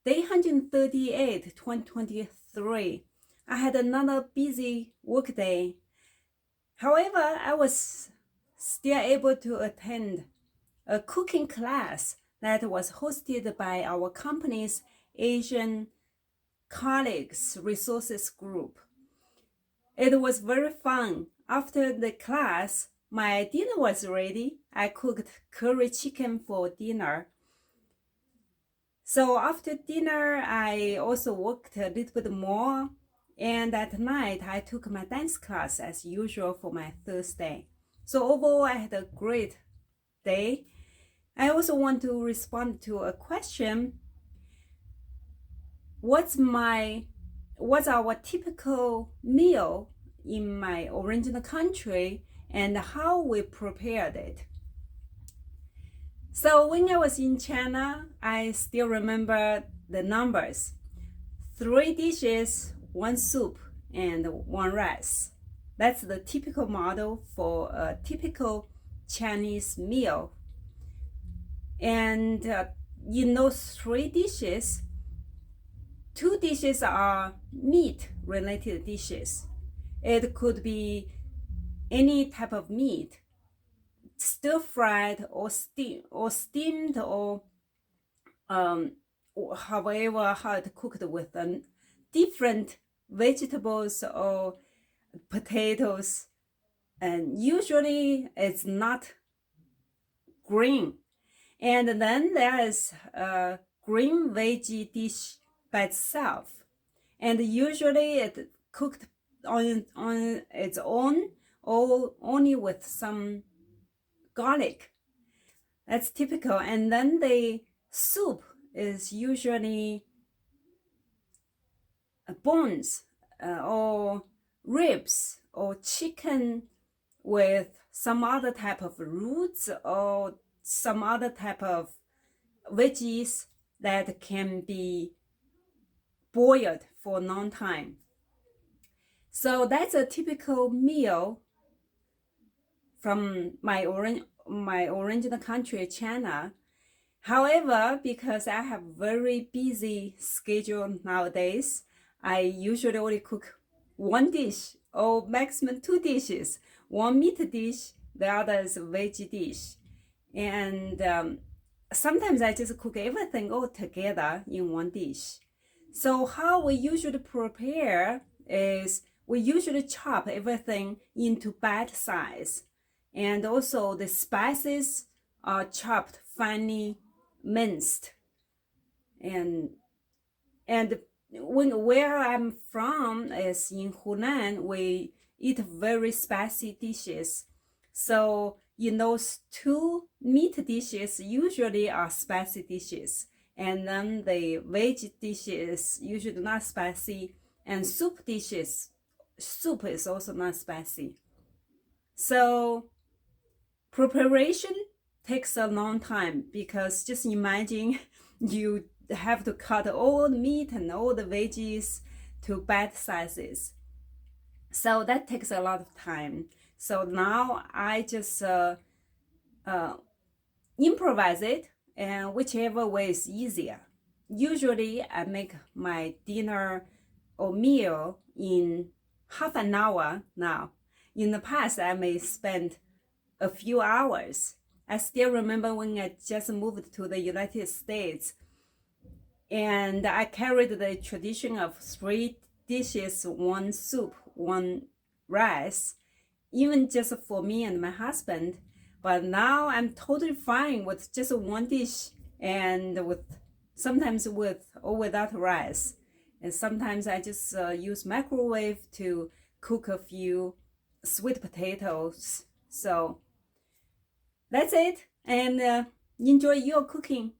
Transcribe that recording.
Day 138, 2023. I had another busy workday. However, I was still able to attend a cooking class that was hosted by our company's Asian colleagues resources group. It was very fun. After the class, my dinner was ready. I cooked curry chicken for dinner. So after dinner, I also worked a little bit more. And at night, I took my dance class as usual for my Thursday. So overall, I had a great day. I also want to respond to a question. What's our typical meal in my original country and how we prepared it? So when I was in China, I still remember the numbers. 3 dishes, 1 soup, and 1 rice. That's the typical model for a typical Chinese meal. And in those 3 dishes, 2 dishes are meat-related dishes. It could be any type of meat, stir-fried or steamed or however how it cooked with different vegetables or potatoes. And usually it's not green. And then there is a green veggie dish by itself, and usually it cooked on its own or only with some garlic. That's typical. And then the soup is usually bones or ribs or chicken with some other type of roots or some other type of veggies that can be boiled for a long time. So that's a typical meal from my original country, China. However, because I have very busy schedule nowadays, I usually only cook 1 dish or maximum 2 dishes. 1 meat dish, the other is a veggie dish. And sometimes I just cook everything all together in 1 dish. So how we usually prepare is we usually chop everything into bite size. And also the spices are chopped finely minced. And where I'm from is in Hunan, we eat very spicy dishes. So in those 2 meat dishes usually are spicy dishes. And then the veg dishes usually not spicy, and soup is also not spicy. So preparation takes a long time, because just imagine you have to cut all the meat and all the veggies to bite sizes. So that takes a lot of time. So now I just improvise it, and whichever way is easier. Usually I make my dinner or meal in half an hour now. In the past, I may spend a few hours. I still remember when I just moved to the United States, and I carried the tradition of 3 dishes, 1 soup, 1 rice, even just for me and my husband. But now I'm totally fine with just 1 dish, and sometimes with or without rice. And sometimes I just use microwave to cook a few sweet potatoes. So that's it, and enjoy your cooking.